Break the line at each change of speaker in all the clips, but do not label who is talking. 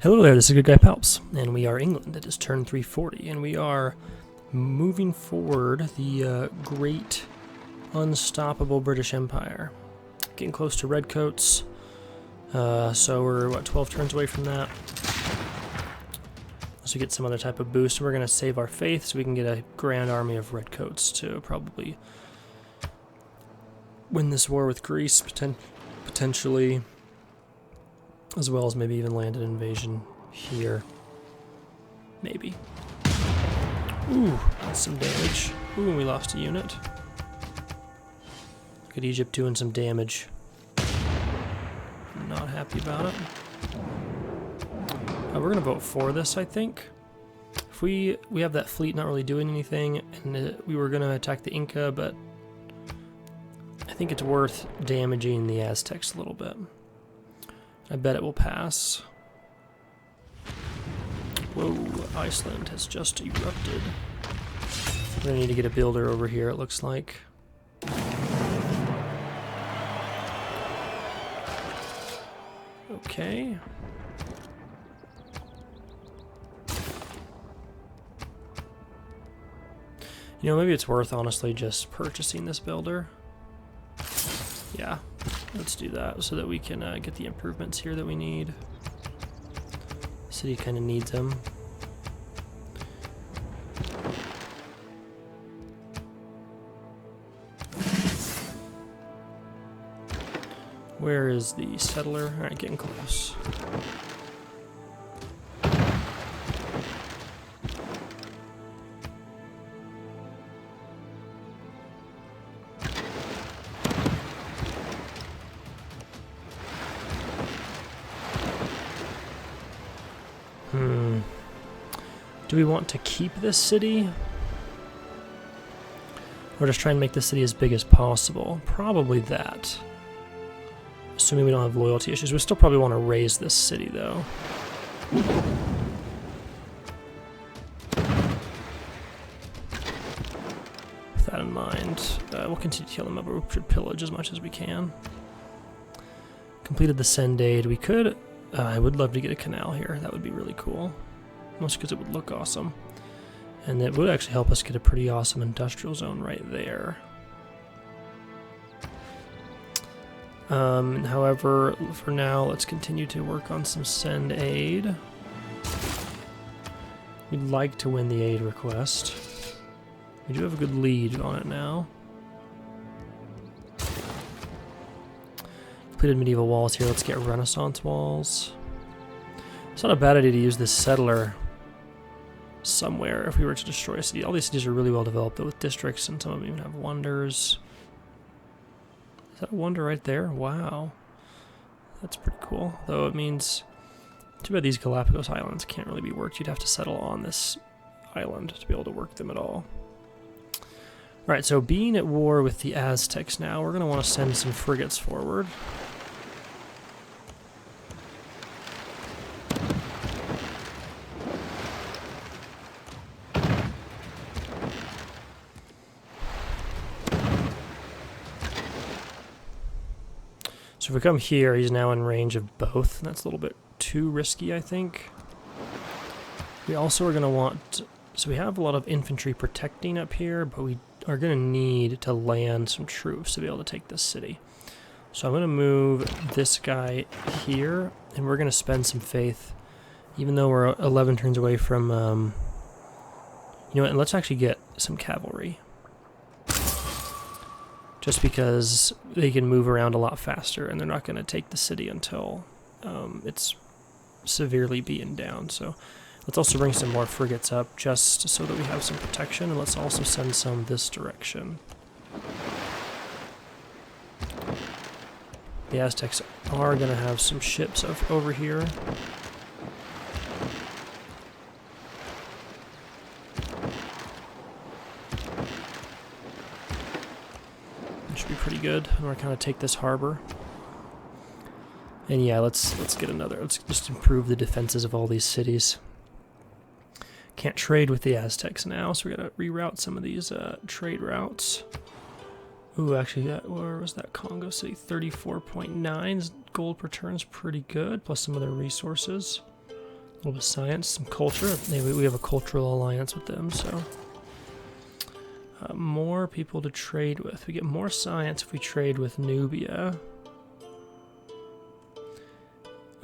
Hello there, this is GoodGuyPalps, and we are England. It is turn 340, and we are moving forward the great, unstoppable British Empire. Getting close to Redcoats, so we're, 12 turns away from that. So we get some other type of boost. We're going to save our faith so we can get a grand army of Redcoats to probably win this war with Greece, potentially, as well as maybe even land an invasion here. Maybe. Ooh, that's some damage. Ooh, and we lost a unit. Look at Egypt doing some damage. Not happy about it. We're gonna vote for this, I think. If we have that fleet not really doing anything, and we were gonna attack the Inca, but I think it's worth damaging the Aztecs a little bit. I bet it will pass. Whoa, Iceland has just erupted. We're gonna need to get a builder over here, it looks like. Okay. You know, maybe it's worth, honestly, just purchasing this builder. Yeah, let's do that so that we can get the improvements here that we need. City kind of needs them. Where is the settler? Alright, getting close. Do we want to keep this city? Or just try and make the city as big as possible? Probably that. Assuming we don't have loyalty issues. We still probably want to raise this city, though. With that in mind, we'll continue to kill them, but we should pillage as much as we can. Completed the send aid. We could... I would love to get a canal here. That would be really cool. Mostly because it would look awesome. And it would actually help us get a pretty awesome industrial zone right there. However, for now, let's continue to work on some send aid. We'd like to win the aid request. We do have a good lead on it now. Completed medieval walls here. Let's get Renaissance walls. It's not a bad idea to use this settler somewhere if we were to destroy a city. All these cities are really well developed though, with districts, and some of them even have wonders. Is that a wonder right there? Wow. That's pretty cool. Though it means, too bad these Galapagos Islands can't really be worked. You'd have to settle on this island to be able to work them at all. Alright, so being at war with the Aztecs now, we're going to want to send some frigates forward. So if we come here, he's now in range of both, and that's a little bit too risky, I think. We also are going to want... So we have a lot of infantry protecting up here, but we are going to need to land some troops to be able to take this city. So I'm going to move this guy here, and we're going to spend some faith, even though we're 11 turns away from... you know what, and let's actually get some cavalry. Just because they can move around a lot faster, and they're not going to take the city until it's severely beaten down. So let's also bring some more frigates up, just so that we have some protection, and let's also send some this direction. The Aztecs are going to have some ships over here. Should be pretty good. I'm gonna kind of take this harbor, and yeah, let's get another. Let's just improve the defenses of all these cities. Can't trade with the Aztecs now, so we gotta reroute some of these trade routes. Ooh, actually, where was that Congo city? 34.9 gold per turn is pretty good, plus some other resources. little bit of science, some culture. Maybe we have a cultural alliance with them, so. More people to trade with. We get more science if we trade with Nubia.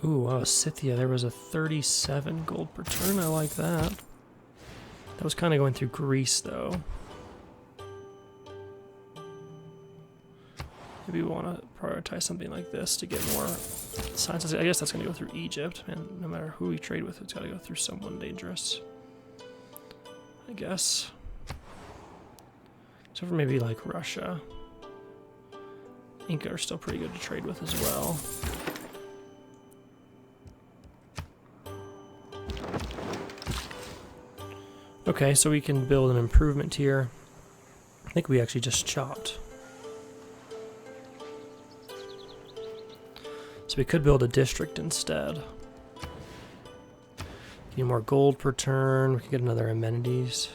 Ooh, wow, Scythia, there was a 37 gold per turn. I like that. That was kind of going through Greece, though. Maybe we want to prioritize something like this to get more science. I guess that's going to go through Egypt. And no matter who we trade with, it's got to go through someone dangerous. I guess. So for maybe like Russia. Inca are still pretty good to trade with as well. Okay, so we can build an improvement here. I think we actually just chopped. So we could build a district instead. Get more gold per turn. We can get another amenities.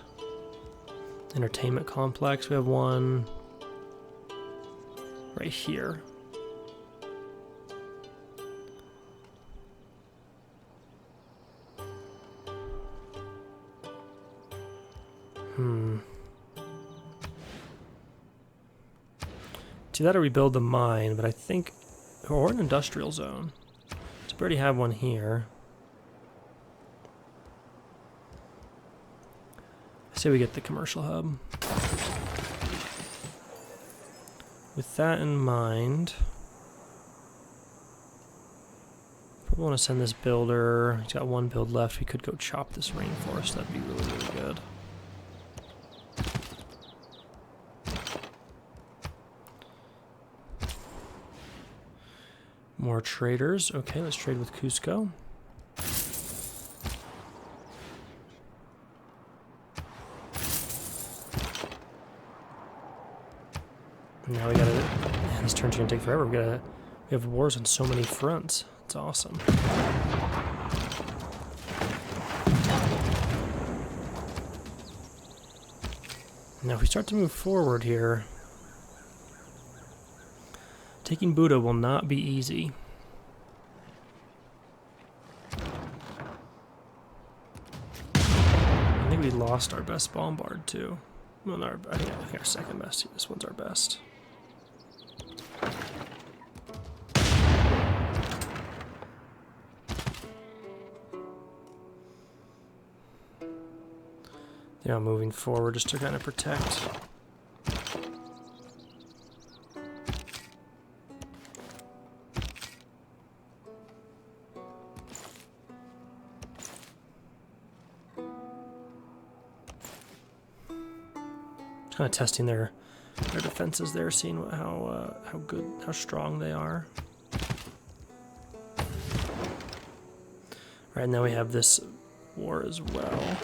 Entertainment complex. We have one right here. Do that or we build the mine, but I think... Or an industrial zone. So we already have one here. I say we get the commercial hub. With that in mind, probably want to send this builder. He's got one build left. We could go chop this rainforest. That'd be really, really good. More traders. Okay, let's trade with Cusco. Now we gotta... Man, this turn's gonna take forever. We have wars on so many fronts. It's awesome. Now if we start to move forward here... Taking Buda will not be easy. I think we lost our best bombard too. Well, no, I think our second best. This one's our best. Yeah, moving forward just to kind of protect. Kind of testing their defenses there, seeing how strong they are. Right now we have this war as well.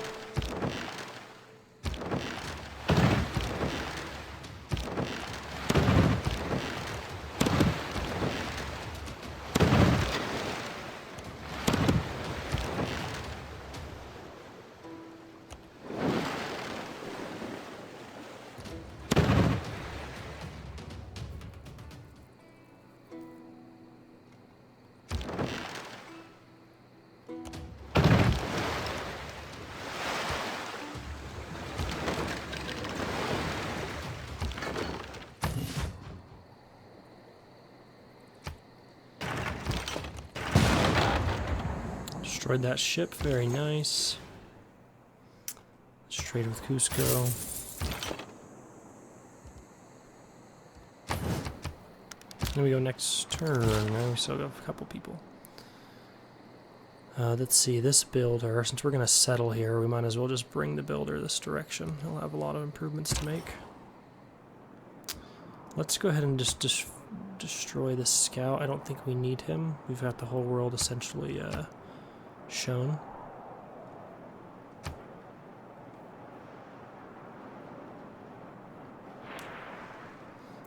Destroyed that ship, very nice. Let's trade with Cusco. Then we go next turn. Now we still have a couple people. Let's see, this builder, since we're going to settle here, we might as well just bring the builder this direction. He'll have a lot of improvements to make. Let's go ahead and just destroy this scout. I don't think we need him. We've got the whole world essentially shown.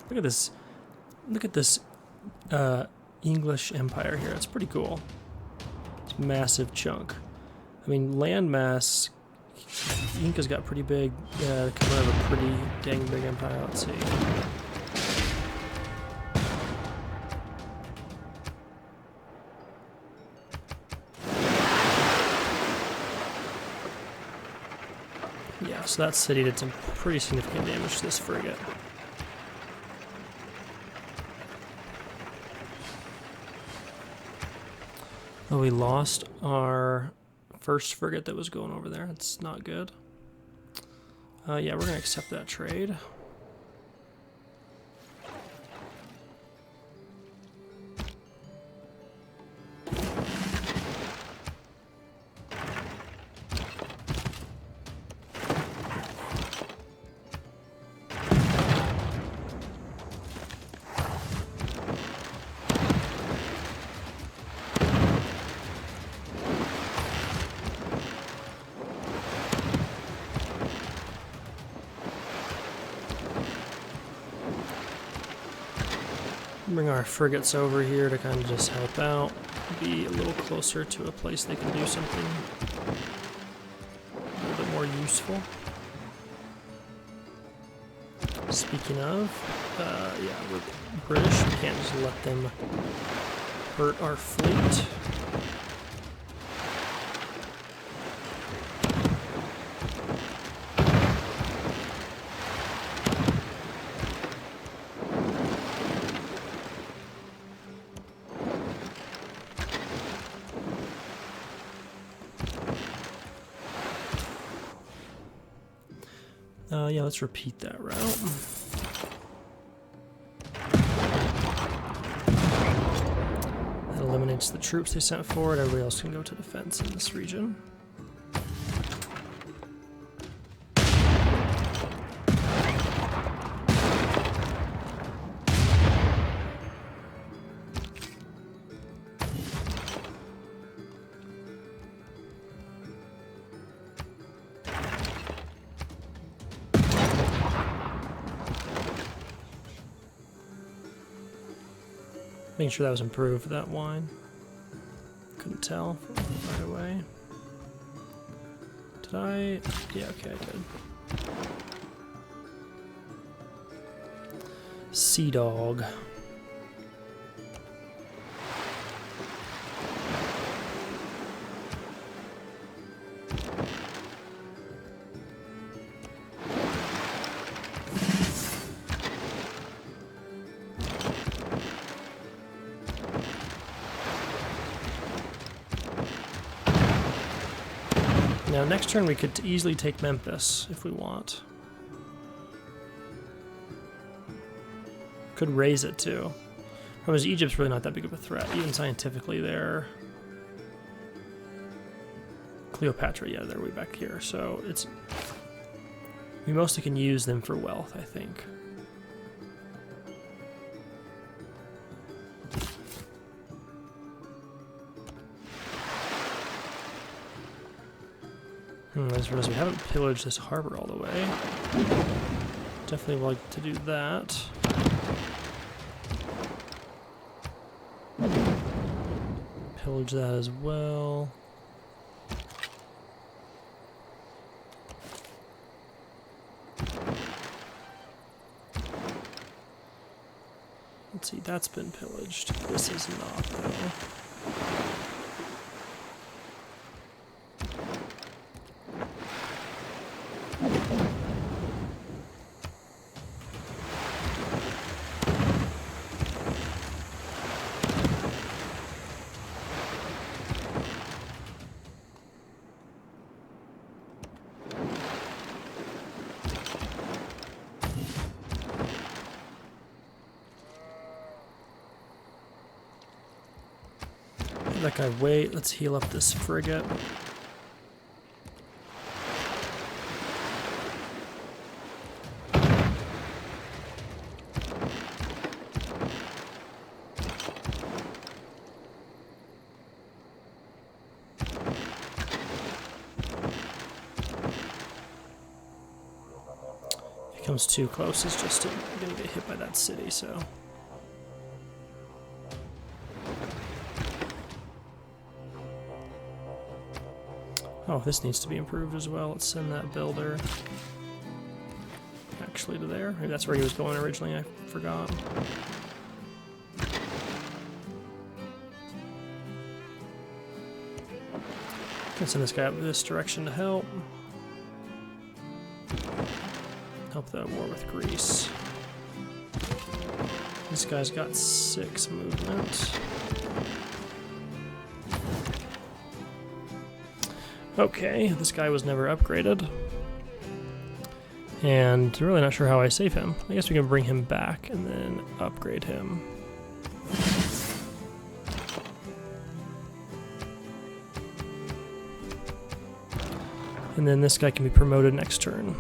Look at this English empire here. It's pretty cool. It's a massive chunk. I mean, landmass, Inca's got pretty big. Yeah, they come out of a pretty dang big empire. Let's see. Yeah, so that city did some pretty significant damage to this frigate. Oh, we lost our first frigate that was going over there. That's not good. Yeah, we're going to accept that trade. Bring our frigates over here to kind of just help out, be a little closer to a place they can do something a little bit more useful. Speaking of, yeah, with British, we can't just let them hurt our fleet. Yeah, let's repeat that route. That eliminates the troops they sent forward. Everybody else can go to defense in this region. Making sure that was improved, that wine. Couldn't tell right away. Did I? Yeah, okay, I did. Sea Dog. Now, next turn we could easily take Memphis if we want. Could raise it too. Problem is, Egypt's really not that big of a threat, even scientifically. They're Cleopatra, yeah, they're way back here. So it's we mostly can use them for wealth, I think. I just realized we haven't pillaged this harbor all the way. Definitely like to do that. Pillage that as well. Let's see, that's been pillaged. This is not, though. That guy wait. Let's heal up this frigate. If he comes too close, he's just gonna get hit by that city, so. Oh, this needs to be improved as well. Let's send that builder actually to there. Maybe that's where he was going originally, I forgot. Can send this guy up this direction to help. up the war with Greece. This guy's got 6 movement. Okay, this guy was never upgraded. And really not sure how I save him. I guess we can bring him back and then upgrade him. And then this guy can be promoted next turn.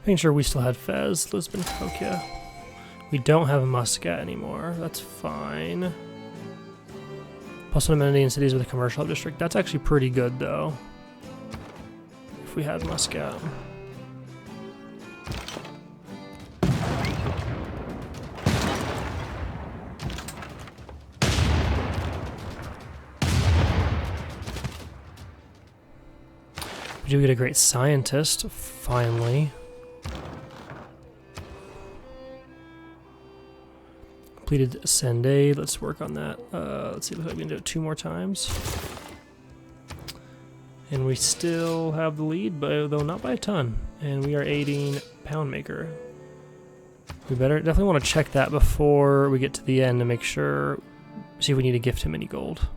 Making sure we still had Fez, Lisbon, Cahokia. We don't have Muscat anymore. That's fine. Plus an amenity in cities with a commercial hub district. That's actually pretty good, though. If we had Muscat. We do get a great scientist, finally. Completed Send Aid. Let's work on that. Let's see if we can do it 2 more times. And we still have the lead, but though not by a ton. And we are aiding Poundmaker. We definitely want to check that before we get to the end to make sure, see if we need to gift him any gold.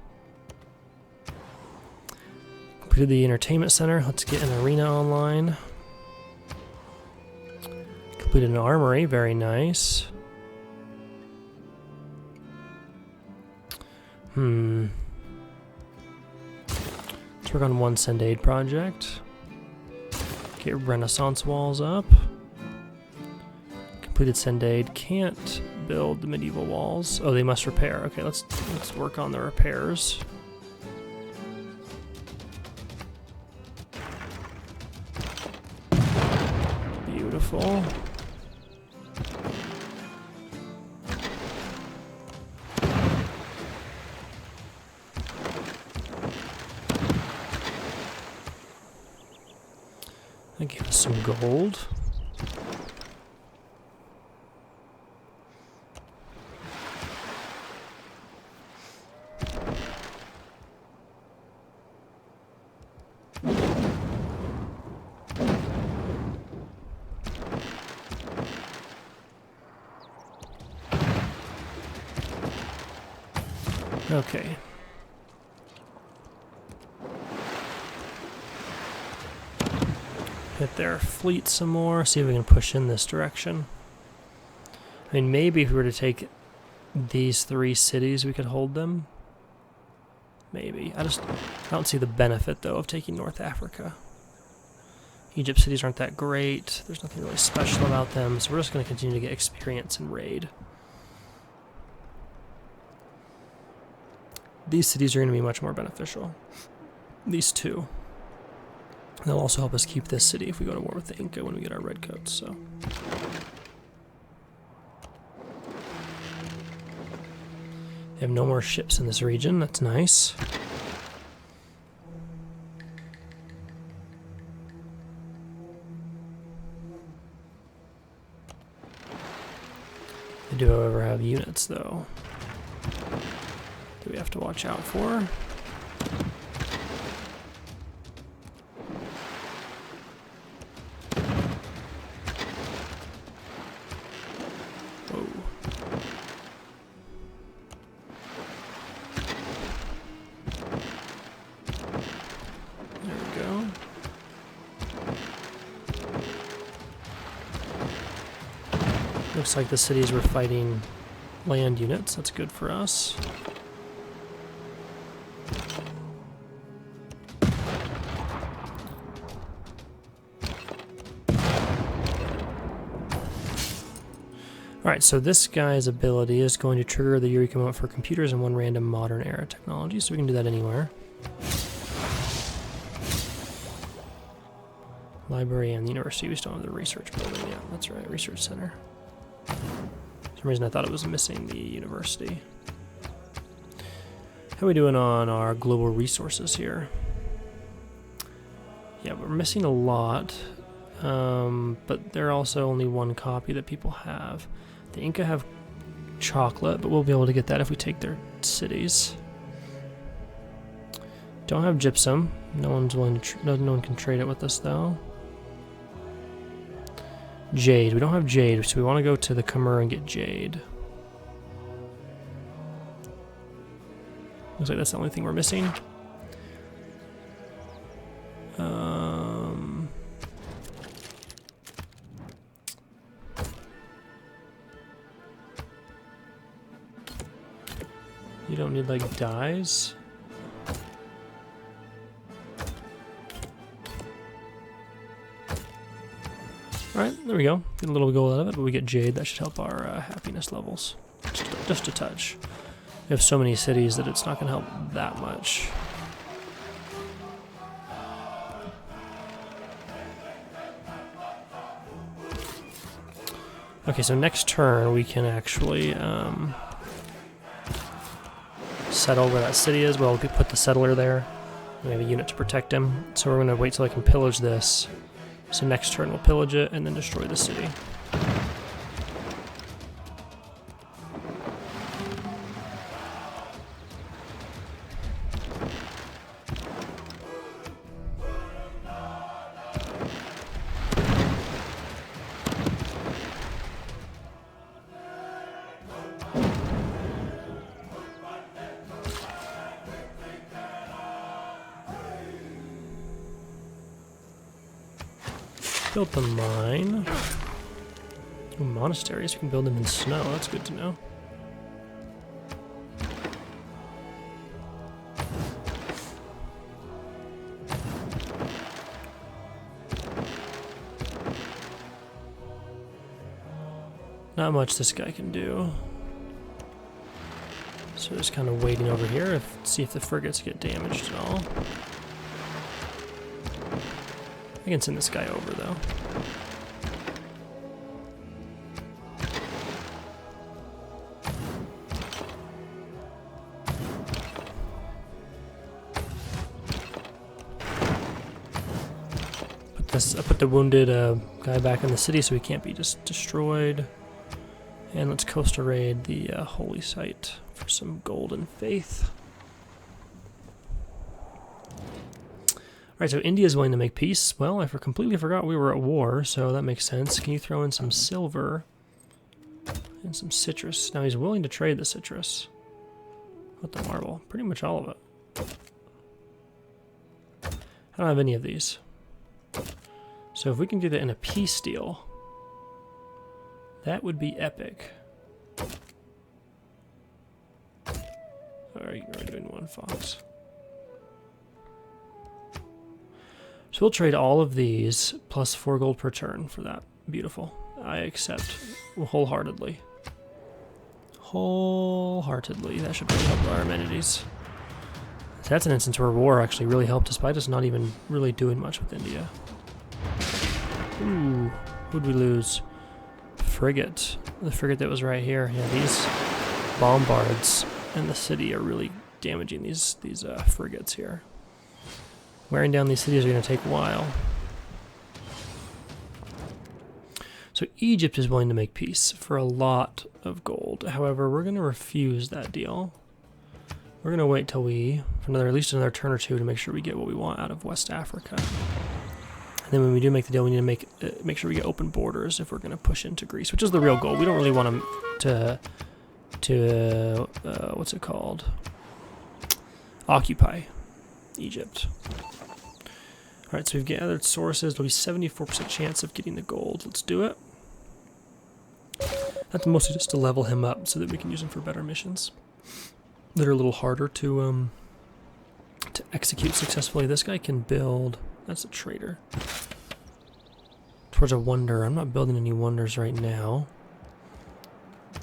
Completed the entertainment center. Let's get an arena online. Completed an armory. Very nice. Let's work on one Send Aid project. Get Renaissance walls up. Completed Send Aid. Can't build the medieval walls. Oh, they must repair. Okay, let's work on the repairs. Beautiful. That gave us some gold. Okay. Hit their fleet some more, see if we can push in this direction. I mean, maybe if we were to take these 3 cities, we could hold them. Maybe. I don't see the benefit, though, of taking North Africa. Egypt cities aren't that great. There's nothing really special about them, so we're just going to continue to get experience and raid. These cities are going to be much more beneficial. These 2. They'll also help us keep this city if we go to war with the Inca when we get our redcoats, so. They have no more ships in this region, that's nice. They do, however, have units, though, that we have to watch out for. Looks like the cities were fighting land units. That's good for us. Alright, so this guy's ability is going to trigger the Eureka moment for computers and one random modern era technology, so we can do that anywhere. Library and the university, we still have the research building. Yeah, that's right, research center. For some reason I thought it was missing the university. How are we doing on our global resources here? Yeah, we're missing a lot, but they're also only one copy that people have. The Inca have chocolate, but we'll be able to get that if we take their cities. Don't have gypsum. No one's willing to. No one can trade it with us though. Jade. We don't have jade, so we want to go to the Khmer and get jade. Looks like that's the only thing we're missing. You don't need like dyes. Alright, there we go. Get a little gold out of it, but we get jade. That should help our happiness levels. Just a touch. We have so many cities that it's not going to help that much. Okay, so next turn we can actually settle where that city is. Well, we could put the settler there. We have a unit to protect him. So we're going to wait till I can pillage this. So next turn we'll pillage it and then destroy the city. Built the mine. Ooh, monasteries, we can build them in snow. That's good to know. Not much this guy can do. So just kind of waiting over here, see if the frigates get damaged at all. I can send this guy over, though. I put the wounded guy back in the city so he can't be just destroyed. And let's coastal raid the holy site for some golden faith. Alright, so India's willing to make peace. Well, I completely forgot we were at war, so that makes sense. Can you throw in some silver and some citrus? Now he's willing to trade the citrus. What the marble? Pretty much all of it. I don't have any of these. So if we can do that in a peace deal, that would be epic. Alright, we're doing one fox. So we'll trade all of these plus 4 gold per turn for that. Beautiful. I accept wholeheartedly. Wholeheartedly. That should really help our amenities. So that's an instance where war actually really helped despite us not even really doing much with India. Ooh, who'd we lose? Frigate. The frigate that was right here. Yeah, these bombards in the city are really damaging these frigates here. Wearing down these cities are going to take a while. So Egypt is willing to make peace for a lot of gold. However, we're going to refuse that deal. We're going to wait till for at least another turn or two to make sure we get what we want out of West Africa. And then when we do make the deal, we need to make sure we get open borders if we're going to push into Greece, which is the real goal. We don't really want them to what's it called? Occupy Egypt. Alright, so we've gathered sources. There'll be 74% chance of getting the gold. Let's do it. That's mostly just to level him up so that we can use him for better missions that are a little harder to execute successfully. This guy can build. That's a trader. Towards a wonder. I'm not building any wonders right now.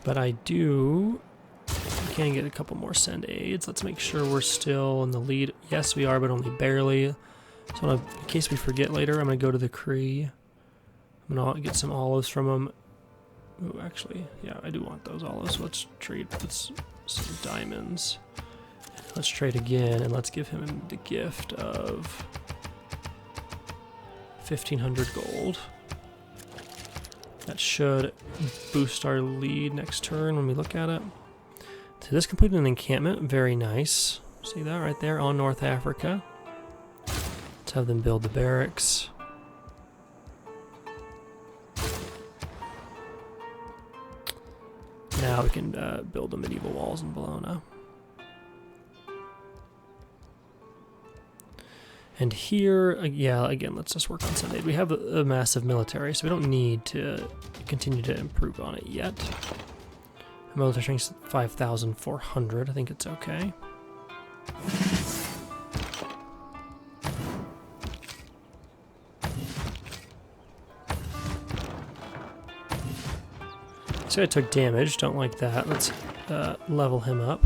But I do... We can get a couple more send aids. Let's make sure we're still in the lead. Yes, we are, but only barely. So in case we forget later, I'm going to go to the Cree. I'm going to get some olives from them. Ooh, actually, yeah, I do want those olives. Let's trade with some diamonds. Let's trade again, and let's give him the gift of 1,500 gold. That should boost our lead next turn when we look at it. So this completed an encampment. Very nice. See that right there on North Africa. Let's have them build the barracks. Now we can build the medieval walls in Bologna. And here, yeah, again, let's just work on Sunday. We have a massive military, so we don't need to continue to improve on it yet. Our military strength 5,400. I think it's okay. So I took damage. Don't like that. Let's level him up.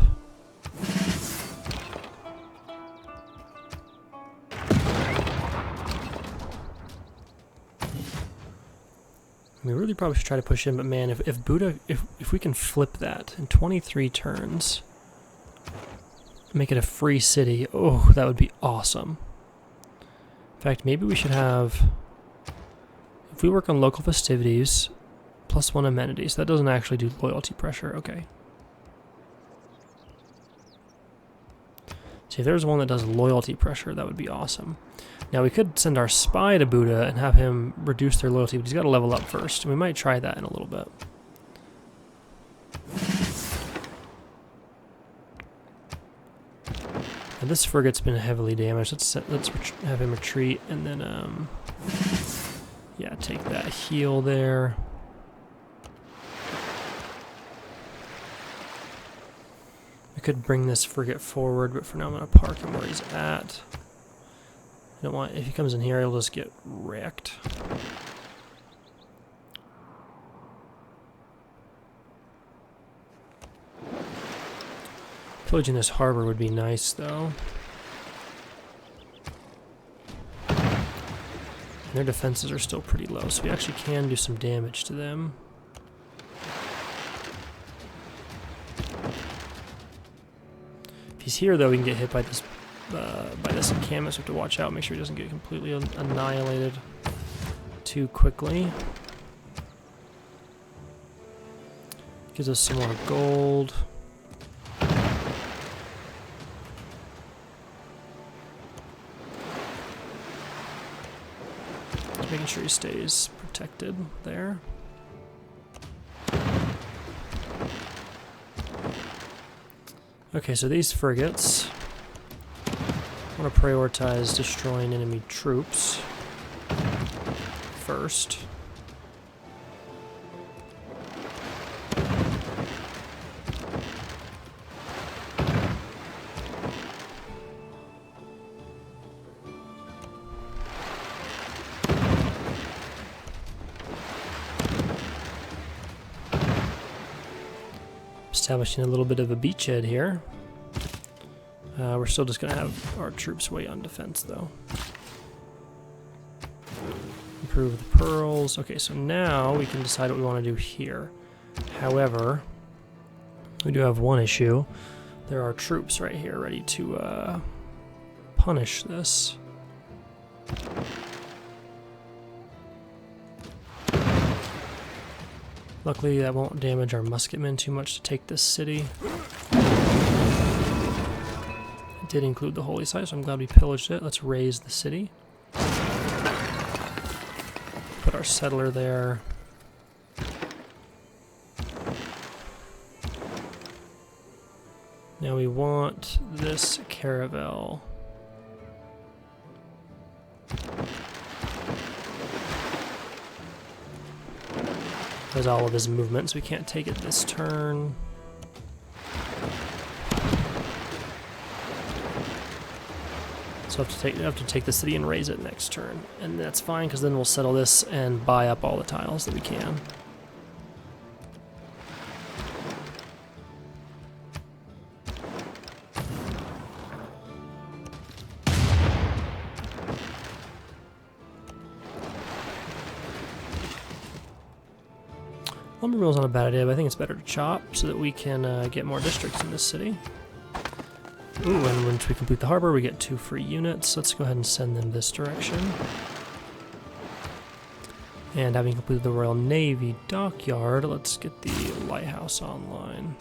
We really probably should try to push in, but man, if Buddha, if we can flip that in 23 turns, make it a free city, oh, that would be awesome. In fact, maybe we should have, if we work on local festivities, +1 amenities, that doesn't actually do loyalty pressure, okay. See, if there's one that does loyalty pressure, that would be awesome. Now, we could send our spy to Buddha and have him reduce their loyalty, but he's got to level up first. We might try that in a little bit. And this frigate's been heavily damaged. Let's have him retreat, and then, yeah, take that heal there. We could bring this frigate forward, but for now I'm going to park him where he's at. I don't want, if he comes in here, he'll just get wrecked. Pillaging this harbor would be nice, though. And their defenses are still pretty low, so we actually can do some damage to them. If he's here, though, we can get hit by this encampment, so we have to watch out, make sure he doesn't get completely annihilated too quickly. Gives us some more gold. Just making sure he stays protected there. Okay, so these frigates, I want to prioritize destroying enemy troops first. Establishing a little bit of a beachhead here. We're still just going to have our troops wait on defense, though. Improve the pearls. Okay, so now we can decide what we want to do here. However, we do have one issue. There are troops right here ready to punish this. Luckily, that won't damage our musketmen too much to take this city. It did include the holy site, so I'm glad we pillaged it. Let's raise the city. Put our settler there. Now we want this caravel. There's all of his movement, so we can't take it this turn. So I have to take the city and raise it next turn. And that's fine, because then we'll settle this and buy up all the tiles that we can. Lumber mill's not a bad idea, but I think it's better to chop so that we can get more districts in this city. Ooh, and once we complete the harbor, we get 2 free units. Let's go ahead and send them this direction. And having completed the Royal Navy dockyard, let's get the lighthouse online.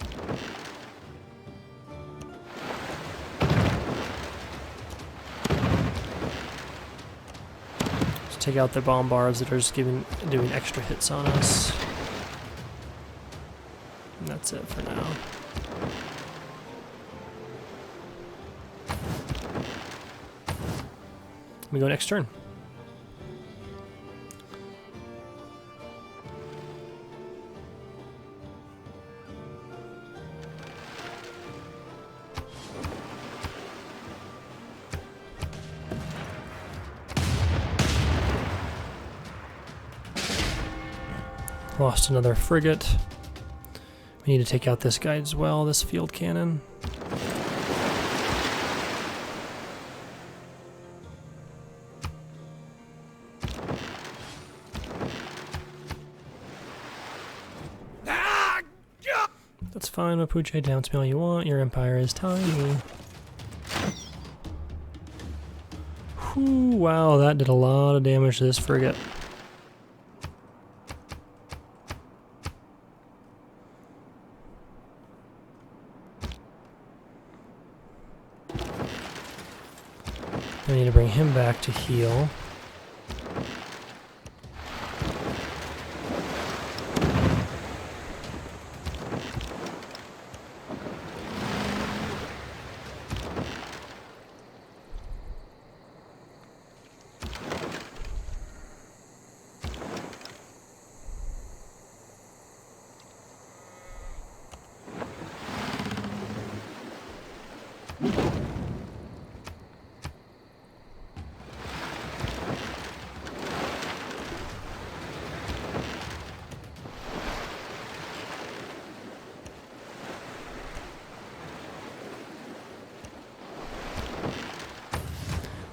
Let's take out the bombards that are just doing extra hits on us. And that's it for now. We go next turn. Lost another frigate. We need to take out this guy as well, this field cannon. That's fine, Mapuche, down me all you want. Your empire is tiny. Whew, wow, that did a lot of damage to this frigate. I need to bring him back to heal.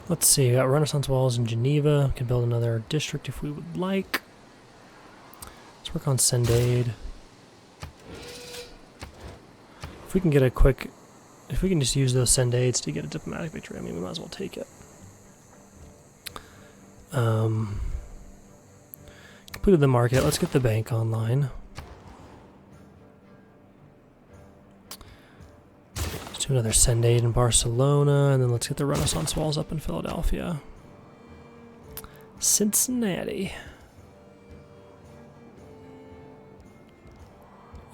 Let's see, we got Renaissance walls in Geneva. We can build another district if we would like. Let's work on send aid. If we can get a quick, if we can just use those send aids to get a diplomatic victory, I mean, we might as well take it. Completed the market. Let's get the bank online. Let's do another send aid in Barcelona, and then let's get the Renaissance walls up in Philadelphia. Cincinnati.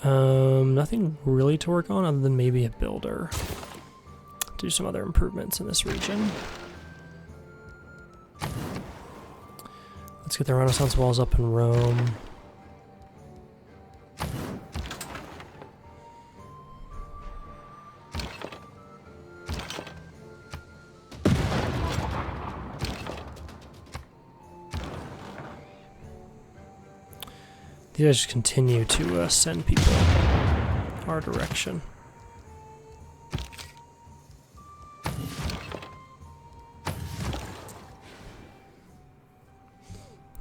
Nothing really to work on other than maybe a builder. Do some other improvements in this region. Let's get the Renaissance walls up in Rome. These guys just continue to send people our direction.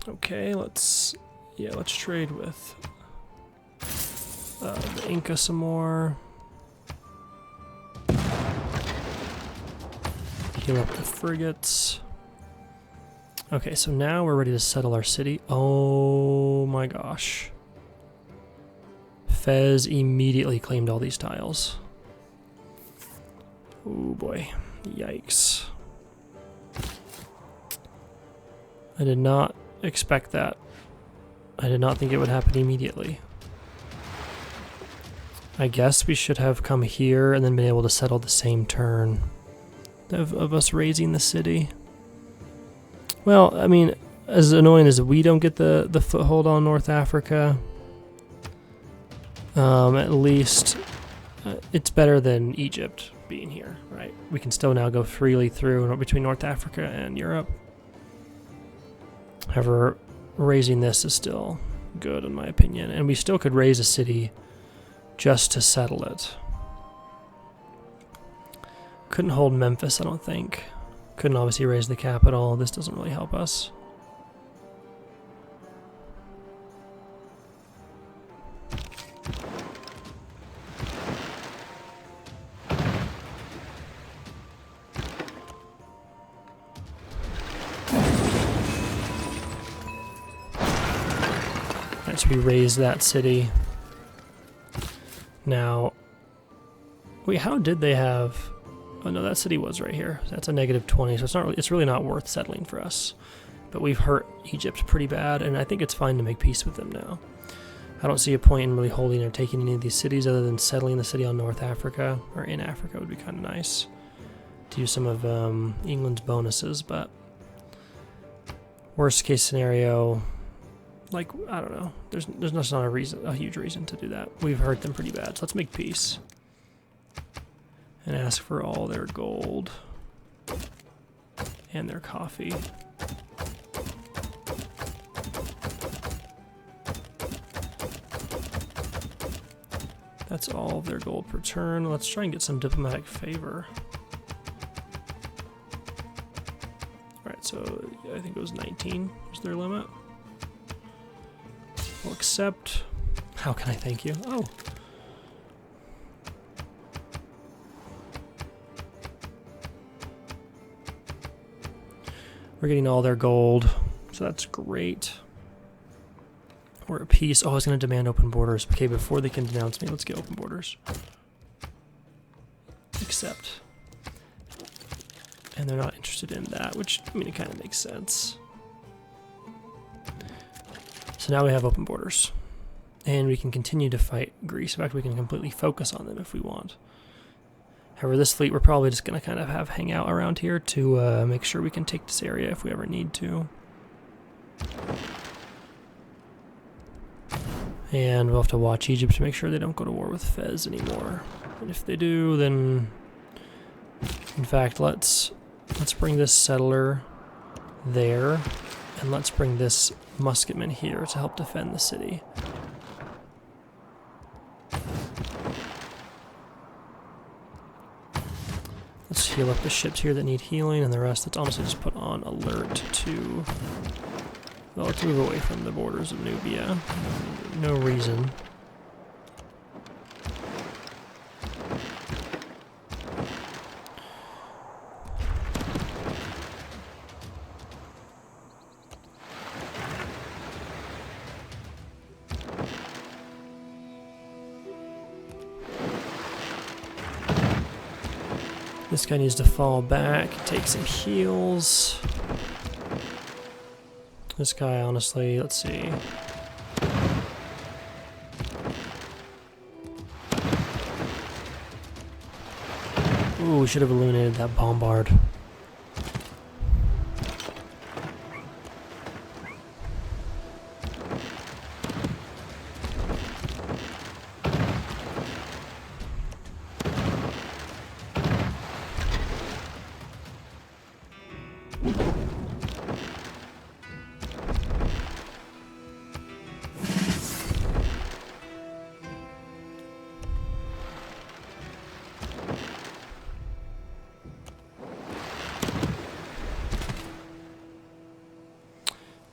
Okay, let's trade with the Inca some more. Heal up the frigates. Okay, so now we're ready to settle our city. Oh my gosh. Fez immediately claimed all these tiles. Oh boy. Yikes. I did not expect that. I did not think it would happen immediately. I guess we should have come here and then been able to settle the same turn of us raising the city. Well, I mean, as annoying as we don't get the foothold on North Africa, at least it's better than Egypt being here, right? We can still now go freely through between North Africa and Europe. However, raising this is still good in my opinion, and we still could raise a city just to settle it. Couldn't hold Memphis, I don't think. Couldn't obviously raise the capital. This doesn't really help us. Alright, so we raised that city. Now, wait, how did they have... Oh no, that city was right here. That's a -20, so it's really not worth settling for us. But we've hurt Egypt pretty bad, and I think it's fine to make peace with them now. I don't see a point in really holding or taking any of these cities other than settling the city on North Africa, or in Africa would be kind of nice. To use some of England's bonuses, but worst case scenario, like, I don't know, there's not a huge reason to do that. We've hurt them pretty bad, so let's make peace. And ask for all their gold and their coffee. That's all of their gold per turn. Let's try and get some diplomatic favor. Alright, so I think it was 19 was their limit. We'll accept. How can I thank you? Oh. We're getting all their gold, so that's great. We're at peace. Oh, I was going to demand open borders. Okay, before they can denounce me, let's get open borders. Accept. And they're not interested in that, which, I mean, it kind of makes sense. So now we have open borders. And we can continue to fight Greece. In fact, we can completely focus on them if we want. However, this fleet, we're probably just going to kind of hang out around here to make sure we can take this area if we ever need to. And we'll have to watch Egypt to make sure they don't go to war with Fez anymore. And if they do, then... In fact, let's bring this settler there, and let's bring this musketman here to help defend the city. Let's heal up the ships here that need healing, and the rest, let's honestly just put on alert to... Well, let's move away from the borders of Nubia. No reason. This guy needs to fall back, take some heals. This guy, honestly, let's see. Ooh, we should have eliminated that bombard.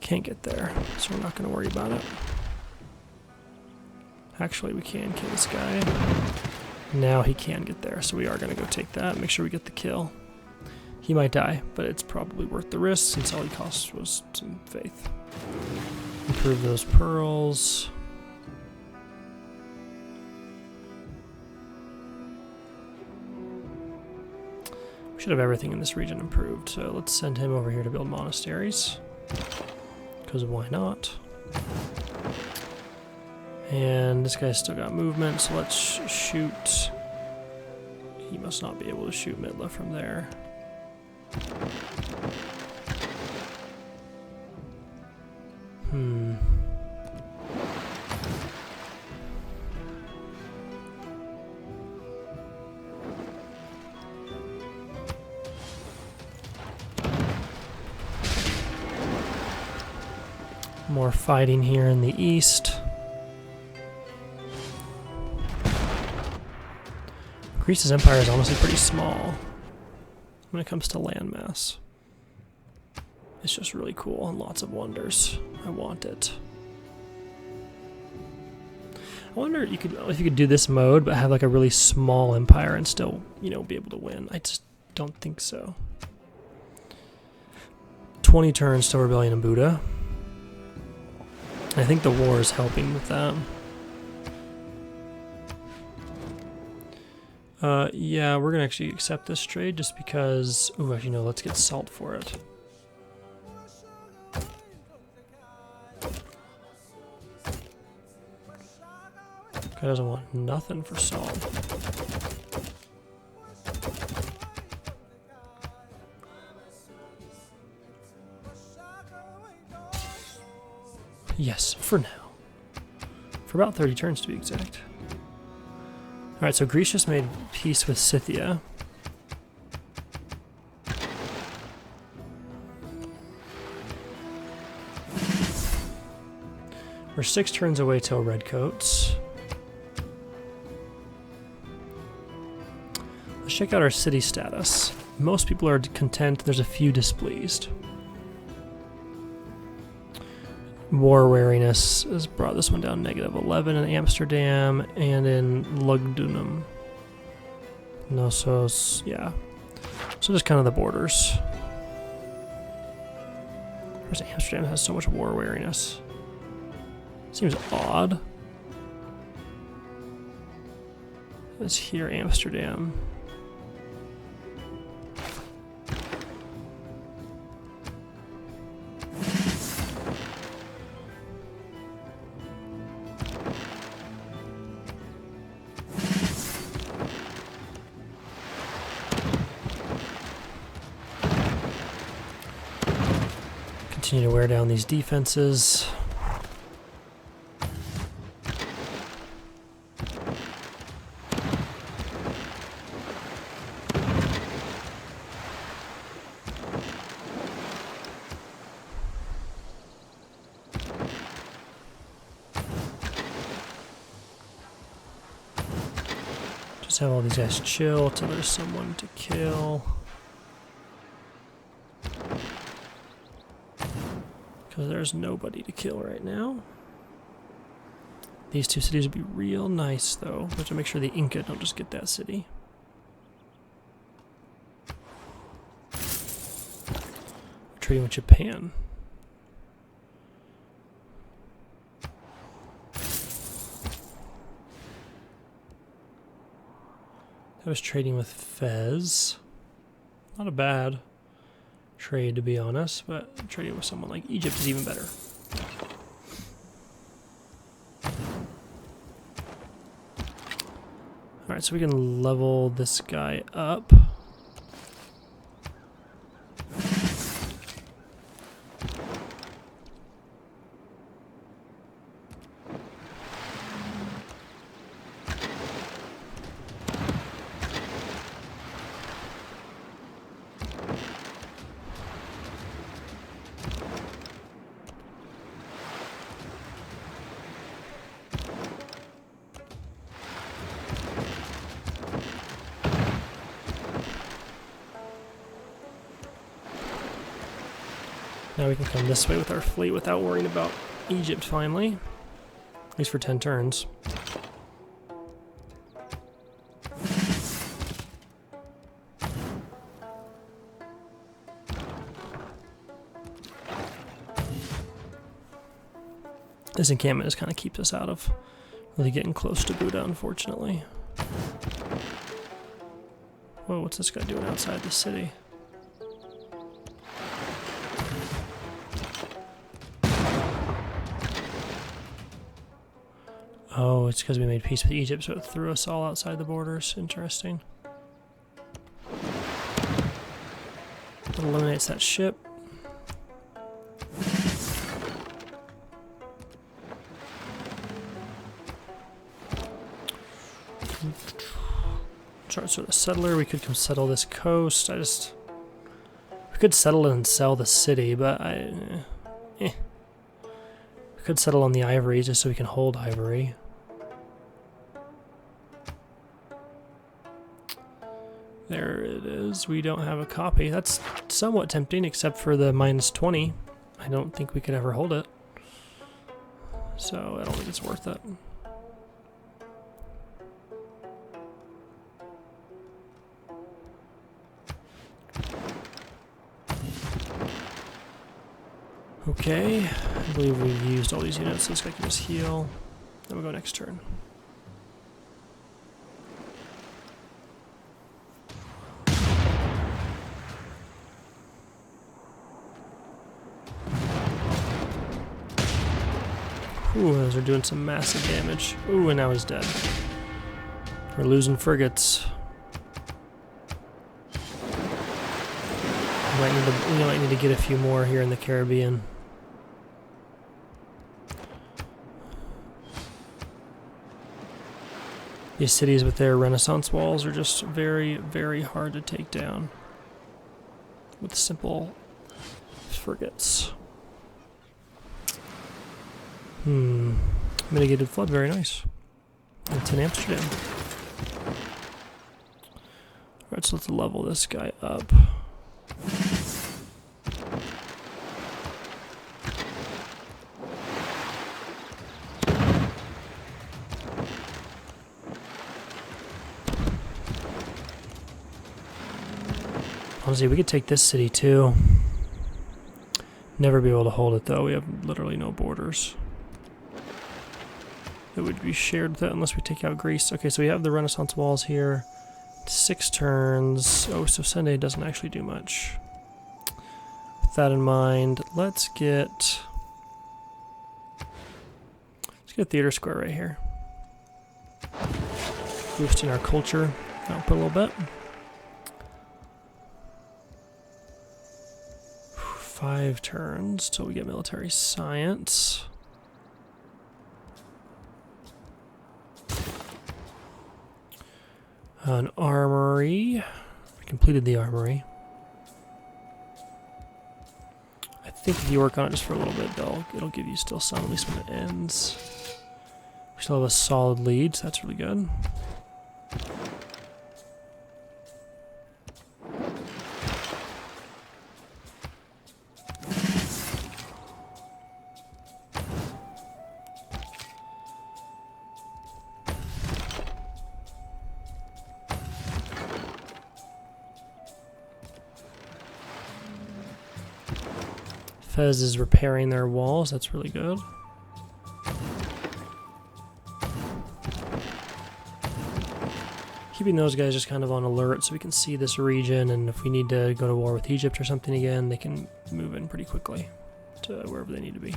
Can't get there, so we're not going to worry about it. Actually, we can kill this guy. Now he can get there, so we are going to go take that, make sure we get the kill. He might die, but it's probably worth the risk since all he cost was some faith. Improve those pearls. We should have everything in this region improved, so let's send him over here to build monasteries. Because why not? And this guy's still got movement, so let's shoot. He must not be able to shoot Midla from there. More fighting here in the east. Greece's empire is honestly pretty small when it comes to landmass. It's just really cool and lots of wonders. I want it. I wonder if you could do this mode but have like a really small empire and still, you know, be able to win. I just don't think so. 20 turns till Rebellion in Buddha. I think the war is helping with that. Yeah, we're gonna actually accept this trade just because... Ooh, actually no, let's get salt for it. Guy doesn't want nothing for salt. Yes, for now. For about 30 turns to be exact. Alright, so Greece just made peace with Scythia. We're 6 turns away till Redcoats. Let's check out our city status. Most people are content, there's a few displeased. War wariness has brought this one down -11 in Amsterdam and in Lugdunum. Knossos, yeah. So just kind of the borders. Whereas Amsterdam has so much war wariness. Seems odd. It's here, Amsterdam. Continue to wear down these defenses. Just have all these guys chill till there's someone to kill. Because there's nobody to kill right now. These 2 cities would be real nice, though. We have to make sure the Inca don't just get that city. We're trading with Japan. I was trading with Fez. Not a bad trade, to be honest, but trading with someone like Egypt is even better. Alright, so we can level this guy up. Now we can come this way with our fleet without worrying about Egypt finally. At least for 10 turns. This encampment just kind of keeps us out of really getting close to Buddha, unfortunately. Whoa, what's this guy doing outside the city? Oh, it's because we made peace with Egypt, so it threw us all outside the borders. Interesting. That eliminates that ship. Sort of settler, we could come settle this coast. We could settle and sell the city, but we could settle on the ivory just so we can hold ivory. There it is. We don't have a copy. That's somewhat tempting, except for the -20. I don't think we could ever hold it. So I don't think it's worth it. Okay, believe we've used all these units, so this guy can just heal. Then we'll go next turn. Ooh, those are doing some massive damage. Ooh, and now he's dead. We're losing frigates. We might need to get a few more here in the Caribbean. These cities with their Renaissance walls are just very, very hard to take down with simple frigates. Mitigated flood, very nice. It's in Amsterdam. Alright, so let's level this guy up. Honestly, we could take this city too. Never be able to hold it though. We have literally no borders that would be shared with it unless we take out Greece. Okay, so we have the Renaissance walls here. 6 turns. Oh, so Sunday doesn't actually do much. With that in mind, let's get a theater square right here. Boosting our culture output a little bit. 5 turns till we get military science. An armory. We completed the armory. I think if you work on it just for a little bit, it'll give you still some, at least when it ends. We still have a solid lead, so that's really good. Fez is repairing their walls, that's really good. Keeping those guys just kind of on alert so we can see this region, and if we need to go to war with Egypt or something again, they can move in pretty quickly to wherever they need to be.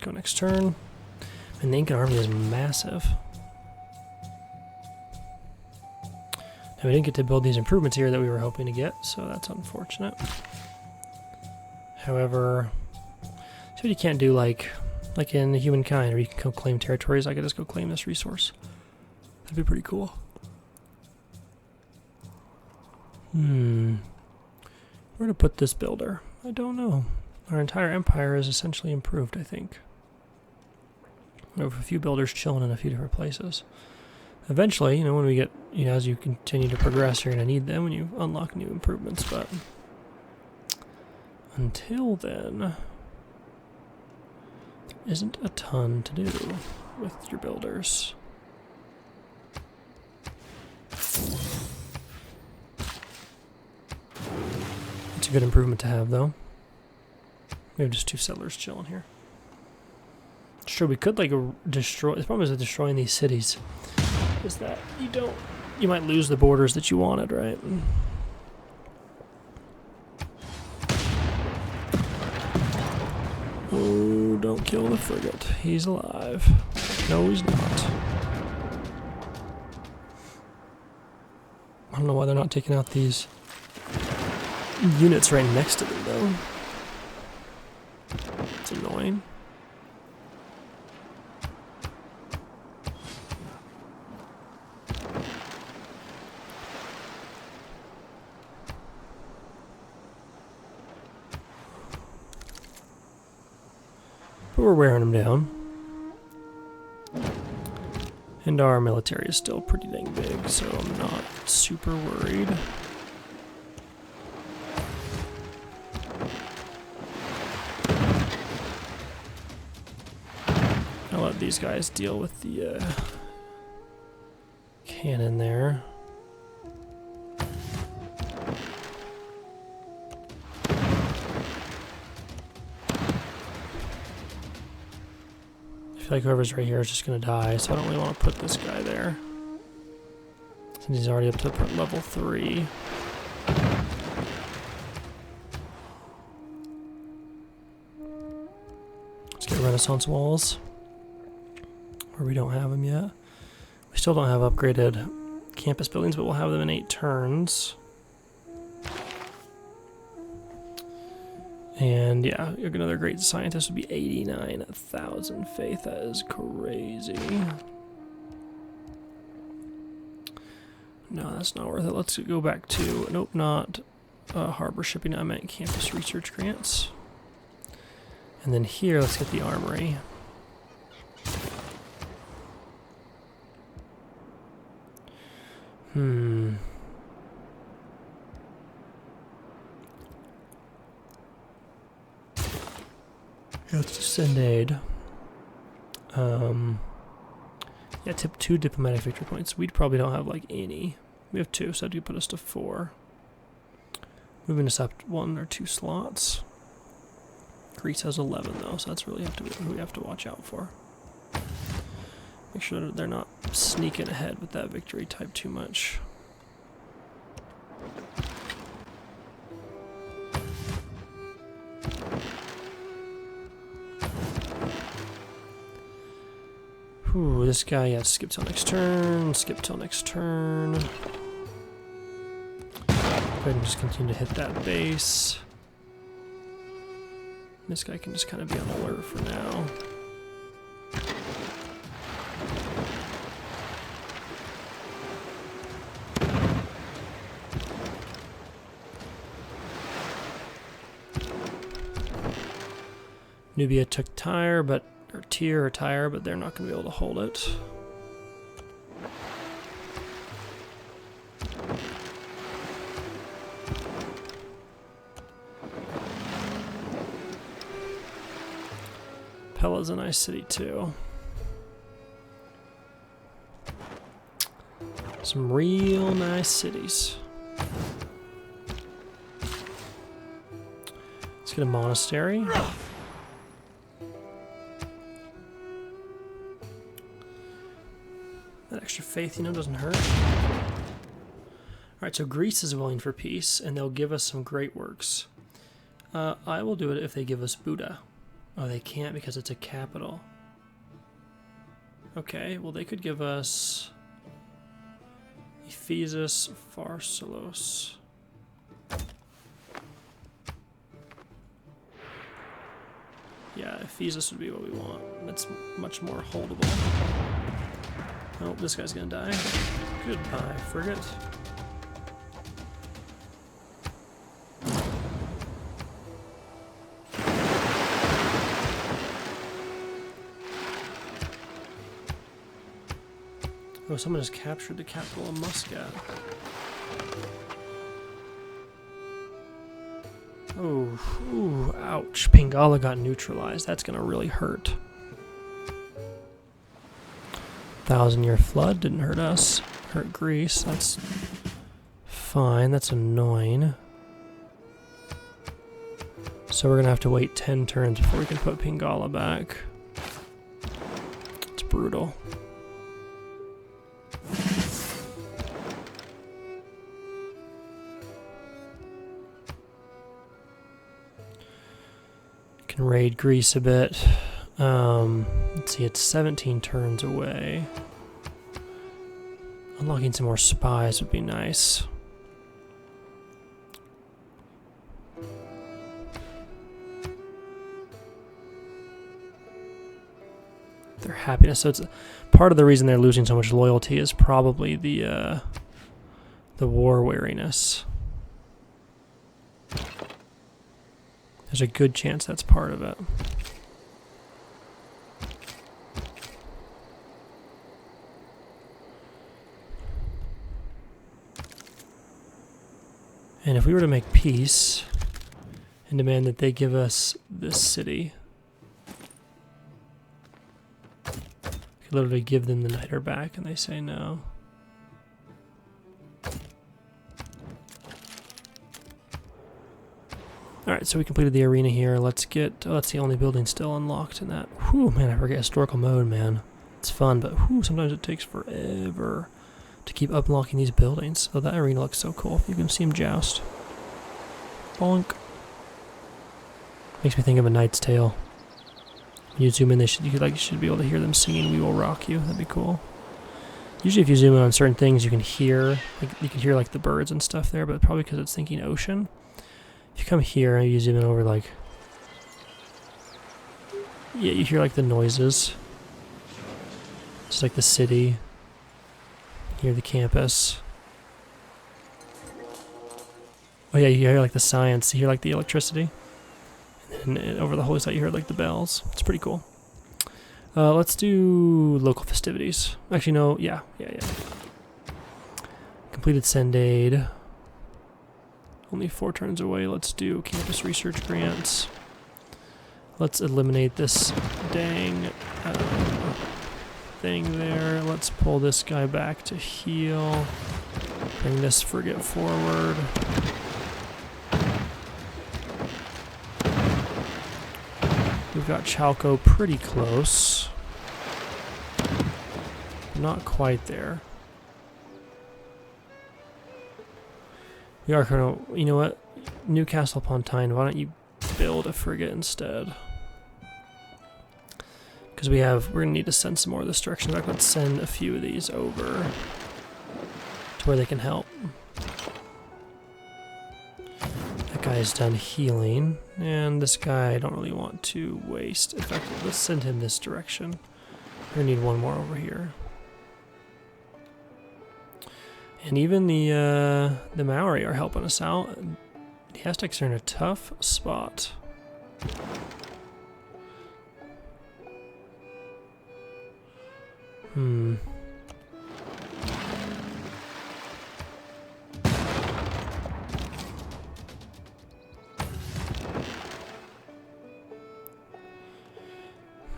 Go next turn. And the Incan army is massive. Now we didn't get to build these improvements here that we were hoping to get, so that's unfortunate. However, so you can't do like in Humankind, where you can go claim territories. I could just go claim this resource. That'd be pretty cool. Where to put this builder? I don't know. Our entire empire is essentially improved, I think. We have a few builders chilling in a few different places. Eventually, you know, when we get, you know, as you continue to progress, you're going to need them when you unlock new improvements, but until then, there isn't a ton to do with your builders. It's a good improvement to have, though. We have just 2 settlers chilling here. Sure, we could like destroy. The problem is with destroying these cities is that you might lose the borders that you wanted, right? Oh, don't kill the frigate. He's alive. No, he's not. I don't know why they're not taking out these units right next to them, though. It's annoying. but we're wearing them down. And our military is still pretty dang big, so I'm not super worried. I'll let these guys deal with the cannon there. I feel like whoever's right here is just going to die, so I don't really want to put this guy there. Since he's already up to level 3. Let's get Renaissance walls. Where we don't have them yet. We still don't have upgraded campus buildings, but we'll have them in 8 turns. And yeah, another great scientist would be 89,000 faith. That is crazy. No, that's not worth it. Let's go back to, nope, not harbor shipping. I meant campus research grants. And then here, let's get the armory. Yeah, let's just send aid. Yeah, tip 2 diplomatic victory points. We probably don't have like any. We have 2, so that would put us to 4. Moving us up 1 or 2 slots. Greece has 11 though, so that's really who we have to watch out for. Make sure that they're not sneaking ahead with that victory type too much. Ooh, this guy, yeah, skip till next turn, skip till next turn. Go ahead and just continue to hit that base. This guy can just kind of be on alert for now. Nubia took Tyre, but Tyre, but they're not going to be able to hold it. Pella's a nice city too. Some real nice cities. Let's get a monastery. That extra faith, you know, doesn't hurt. Alright, so Greece is willing for peace, and they'll give us some great works. I will do it if they give us Buddha. Oh, they can't because it's a capital. Okay, well they could give us Ephesus, Pharsalos. Yeah, Ephesus would be what we want. That's much more holdable. Oh, this guy's gonna die. Goodbye, frigate. Oh, someone has captured the capital of Muscat. Oh, ooh, ouch. Pingala got neutralized. That's gonna really hurt. 1,000-year flood didn't hurt us. Hurt Greece. That's fine. That's annoying. So we're gonna have to wait 10 turns before we can put Pingala back. It's brutal. Can raid Greece a bit. Let's see, it's 17 turns away. Unlocking some more spies would be nice. Their happiness. So it's part of the reason they're losing so much loyalty is probably the war weariness. There's a good chance that's part of it. And if we were to make peace and demand that they give us this city, we could literally give them the niter back and they say no. Alright, so we completed the arena here. Let's get, oh, that's the only building still unlocked in that. Whew, man, I forget historical mode, man. It's fun, but whew, sometimes it takes forever to keep unlocking these buildings. Oh, that arena looks so cool. You can see him joust. Bonk. Makes me think of A Knight's Tale. When you zoom in, you should be able to hear them singing "We Will Rock You." That'd be cool. Usually if you zoom in on certain things, you can hear, like the birds and stuff there, but probably because it's thinking ocean. If you come here and you zoom in over, like, yeah, you hear like the noises. It's like the city. You hear the campus. Oh yeah, you hear like the science. You hear like the electricity. And then over the whole site you hear like the bells. It's pretty cool. Let's do local festivities. Actually, no, yeah. Completed send aid. Only 4 turns away. Let's do campus research grants. Let's eliminate this dang thing there. Let's pull this guy back to heal. Bring this frigate forward. We've got Chalco pretty close. Not quite there. We are gonna, you know what? Newcastle upon Tyne, why don't you build a frigate instead? Because we're gonna need to send some more of this direction. In fact, let's send a few of these over to where they can help. That guy's done healing, and this guy I don't really want to waste. In fact, let's send him this direction. We're gonna need one more over here. And even the Maori are helping us out. The Aztecs are in a tough spot. I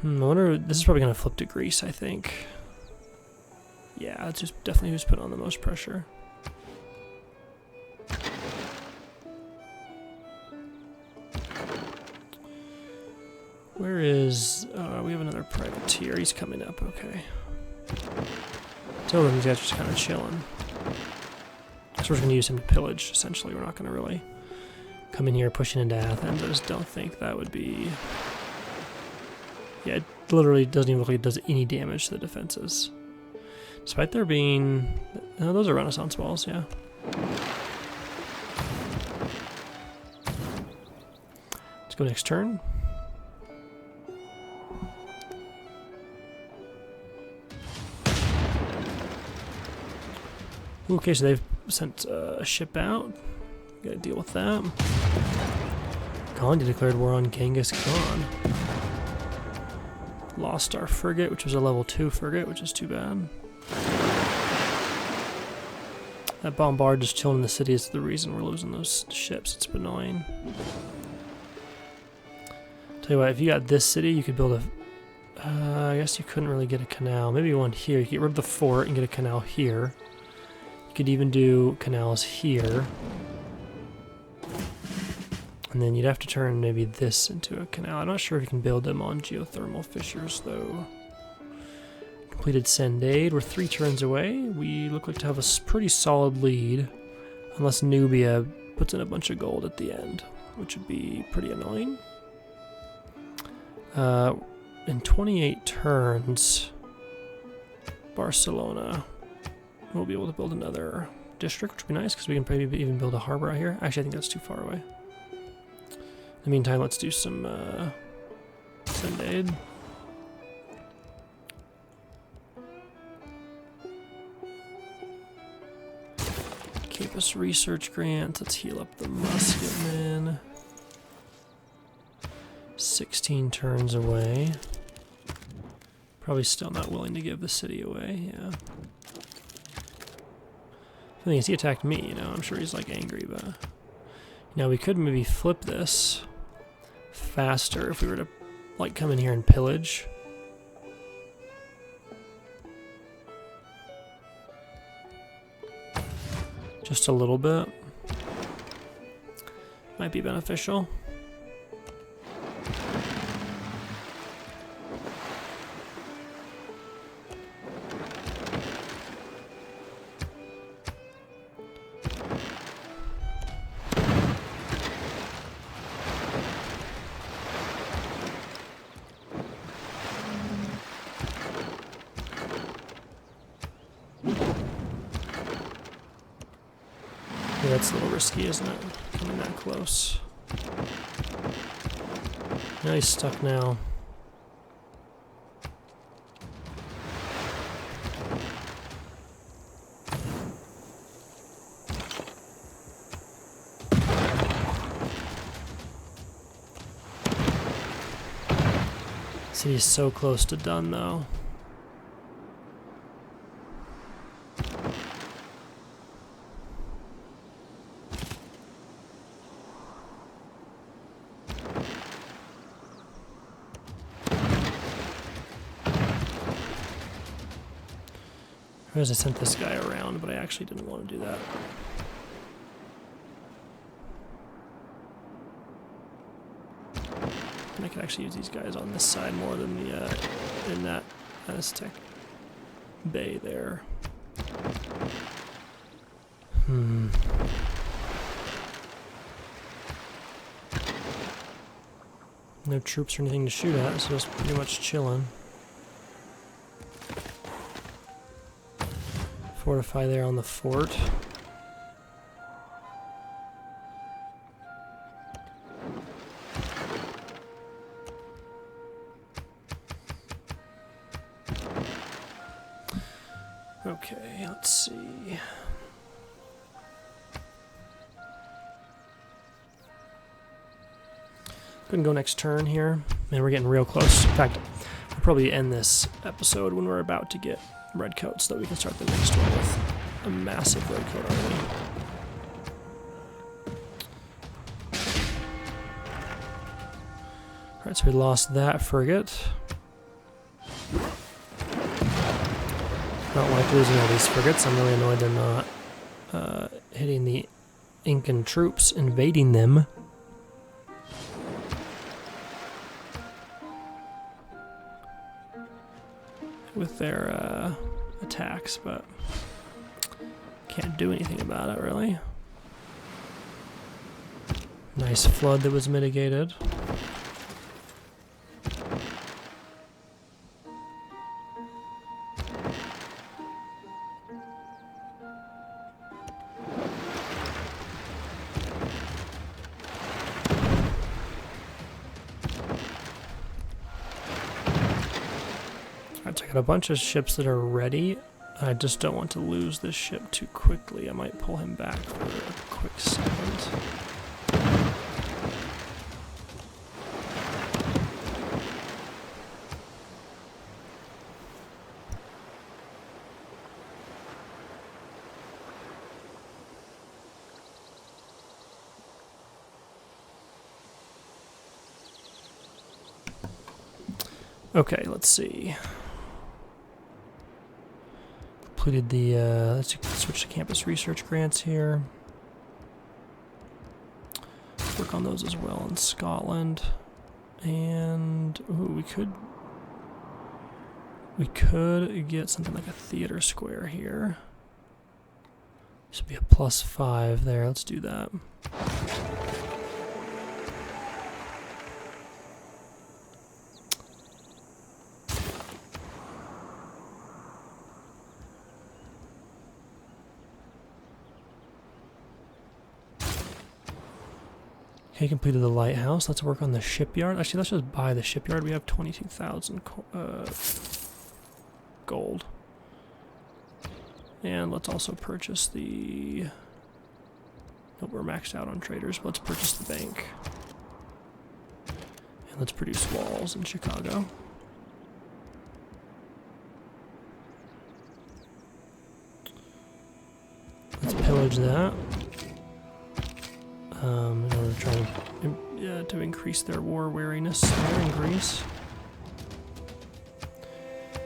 wonder, this is probably going to flip to Greece, I think. Yeah, it's just definitely who's put on the most pressure. Where is... we have another privateer. He's coming up, okay. Till then, these guys are just kind of chilling. So we're just going to use him to pillage, essentially. We're not going to really come in here pushing into Athens. I just don't think that would be... Yeah, it literally doesn't even look like it does any damage to the defenses. Despite there being... No, those are Renaissance walls, yeah. Let's go next turn. Okay, so they've sent a ship out. Gotta deal with that. Gandhi declared war on Genghis Khan. Lost our frigate, which was a level 2 frigate, which is too bad. That bombard just chilling in the city is the reason we're losing those ships. It's annoying. Tell you what, if you got this city, you could build a... I guess you couldn't really get a canal. Maybe one here. You could get rid of the fort and get a canal here. You could even do canals here. And then you'd have to turn maybe this into a canal. I'm not sure if you can build them on geothermal fissures, though. Completed send aid. We're 3 turns away. We look like to have a pretty solid lead. Unless Nubia puts in a bunch of gold at the end, which would be pretty annoying. In 28 turns, Barcelona will be able to build another district, which would be nice because we can probably even build a harbor out here. Actually, I think that's too far away. In the meantime, let's do some send aid. Campus research grant. Let's heal up the musketmen. 16 turns away. Probably still not willing to give the city away, yeah. The thing is, he attacked me, you know, I'm sure he's like angry, but Now we could maybe flip this faster if we were to like come in here and pillage. Just a little bit. Might be beneficial. Yeah, that's a little risky, isn't it? Coming that close. Now he's stuck now. City's so close to done though. I sent this guy around, but I actually didn't want to do that. And I could actually use these guys on this side more than the in that Aztec bay there. No troops or anything to shoot at, so it's pretty much chilling. Fortify there on the fort. Okay, let's see. Go and go next turn here. Man, we're getting real close. In fact, we'll probably end this episode when we're about to get red coat so that we can start the next one with a massive red coat army. Alright, so we lost that frigate. Don't like losing all these frigates. I'm really annoyed they're not hitting the Incan troops, invading them. With their attacks, but can't do anything about it, really. Nice flood that was mitigated. I got a bunch of ships that are ready. I just don't want to lose this ship too quickly. I might pull him back for a quick second. Okay, let's see. Completed the, let's switch to campus research grants here. Work on those as well in Scotland. And, ooh, we could get something like a theater square here. This would be a +5 there, let's do that. Okay, completed the lighthouse. Let's work on the shipyard. Actually, let's just buy the shipyard. We have 22,000 gold. And let's also purchase the... Nope, we're maxed out on traders. Let's purchase the bank. And let's produce walls in Chicago. Let's pillage that. in order to try to increase their war wariness there in Greece.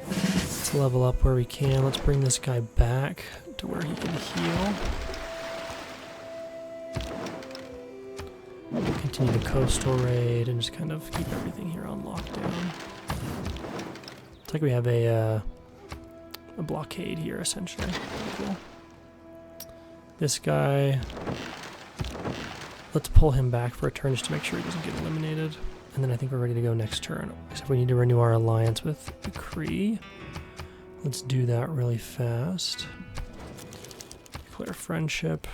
Let's level up where we can. Let's bring this guy back to where he can heal. Continue the coastal raid and just kind of keep everything here on lockdown. It's like we have a blockade here, essentially. Cool. This guy, let's pull him back for a turn just to make sure he doesn't get eliminated. And then I think we're ready to go next turn. Except we need to renew our alliance with the Cree. Let's do that really fast. Declare friendship.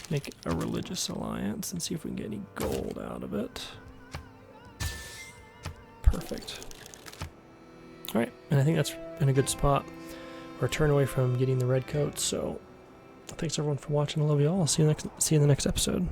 Make a religious alliance and see if we can get any gold out of it. Perfect. Alright, and I think that's in a good spot. We're a turn away from getting the red coats, so thanks everyone for watching. I love you all. I'll see you in the next episode.